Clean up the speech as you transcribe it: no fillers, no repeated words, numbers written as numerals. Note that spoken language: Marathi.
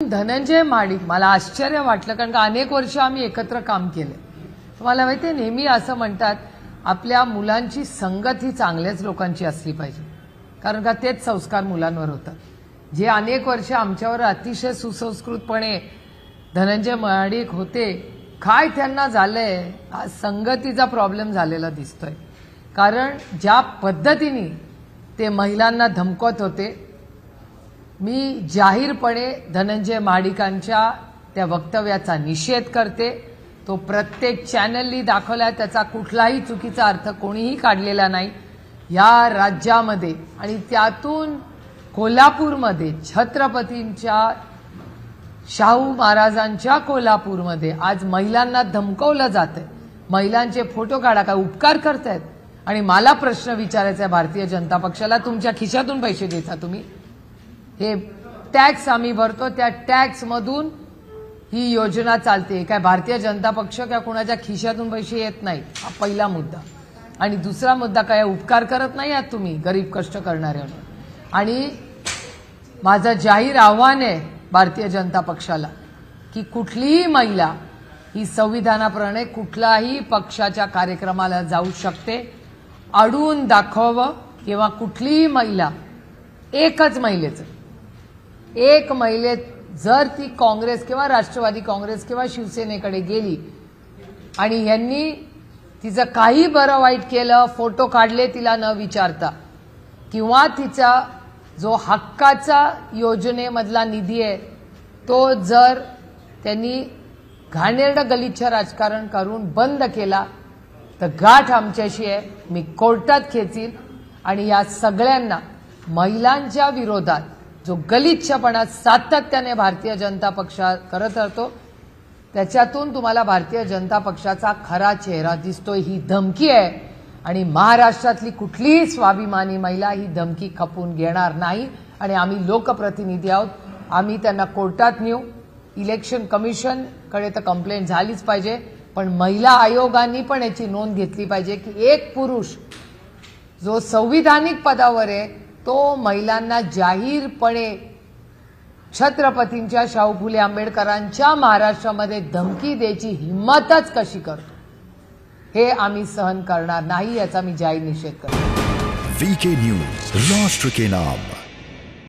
त्यातून धनंजय महाडिक मला आश्चर्य वाटलं, कारण का अनेक वर्ष आम्ही एकत्र काम केले. मला माहिती आहे, नेहमी असं म्हणतात आपल्या मुलांची संगत ही चांगल्याच लोकांची असली पाहिजे, कारण का तेच संस्कार मुलांवर होतात. जे अनेक वर्ष आमच्यावर अतिशय सुसंस्कृतपणे धनंजय महाडिक होते, काय त्यांना झालंय, आज संगतीचा प्रॉब्लेम झालेला दिसतोय. कारण ज्या पद्धतीने ते महिलांना धमकवत होते, मी जाहीरपणे धनंजय महाडिकांच्या त्या वक्तव्याचा निषेध करते. तो प्रत्येक चॅनलनी दाखवला, त्याचा कुठलाही चुकीचा अर्थ कोणीही काढलेला नाही. या राज्यामध्ये आणि त्यातून कोल्हापूरमध्ये छत्रपतींच्या शाहू महाराजांच्या कोल्हापूरमध्ये आज महिलांना धमकवलं जातंय. महिलांचे फोटो काढा, काय उपकार करतायत. आणि मला प्रश्न विचारायचा आहे भारतीय जनता पक्षाला, तुमच्या खिशातून पैसे देता तुम्ही? हे टॅक्स आम्ही भरतो, त्या टॅक्स मधून ही योजना चालते. काय भारतीय जनता पक्ष काय कोणाच्या खिशातून पैसे येत नाही? हा पहिला मुद्दा. आणि दुसरा मुद्दा, काय उपकार करत नाही आहात तुम्ही गरीब कष्ट करणाऱ्यांना. आणि माझं जाहीर आव्हान आहे भारतीय जनता पक्षाला की कुठलीही महिला ही संविधानाप्रमाणे कुठल्याही पक्षाच्या कार्यक्रमाला जाऊ शकते. अडवून दाखवावं किंवा कुठलीही महिला, एकच महिलेचं, एक महिलेत जर ती काँग्रेस किंवा राष्ट्रवादी काँग्रेस किंवा शिवसेनेकडे गेली आणि यांनी तिचं काही बरं वाईट केलं, फोटो काढले तिला न विचारता, किंवा तिचा जो हक्काचा योजनेमधला निधी आहे तो जर त्यांनी घाणेरडं गलिच्छ राजकारण करून बंद केला, तर गाठ आमच्याशी आहे. मी कोर्टात खेचील. आणि या सगळ्यांना, महिलांच्या विरोधात जो गलिच्छपणा सातत्याने भारतीय जनता पक्ष करत राहतो, त्याच्यातून तुम्हाला भारतीय जनता पक्षाचा खरा चेहरा दिसतोय. ही धमकी आहे आणि महाराष्ट्रातली कुठलीही स्वाभिमानी महिला ही धमकी खपून घेणार नाही. आणि आम्ही लोकप्रतिनिधी आहोत, आम्ही त्यांना कोर्टात नेऊ. इलेक्शन कमिशन कडे तर कंप्लेंट झालीच पाहिजे, पण महिला आयोगाने पण याची नोंद घेतली पाहिजे की एक पुरुष जो संविधानिक पदावर आहे तो महिलांना जाहीरपणे छत्रपतींच्या शाहू फुले आंबेडकरांच्या महाराष्ट्रामध्ये धमकी द्यायची हिम्मतच कशी करतो, हे आम्ही सहन करणार नाही. याचा मी जाहीर निषेध करतो. VK न्यूज, राष्ट्र के नाम.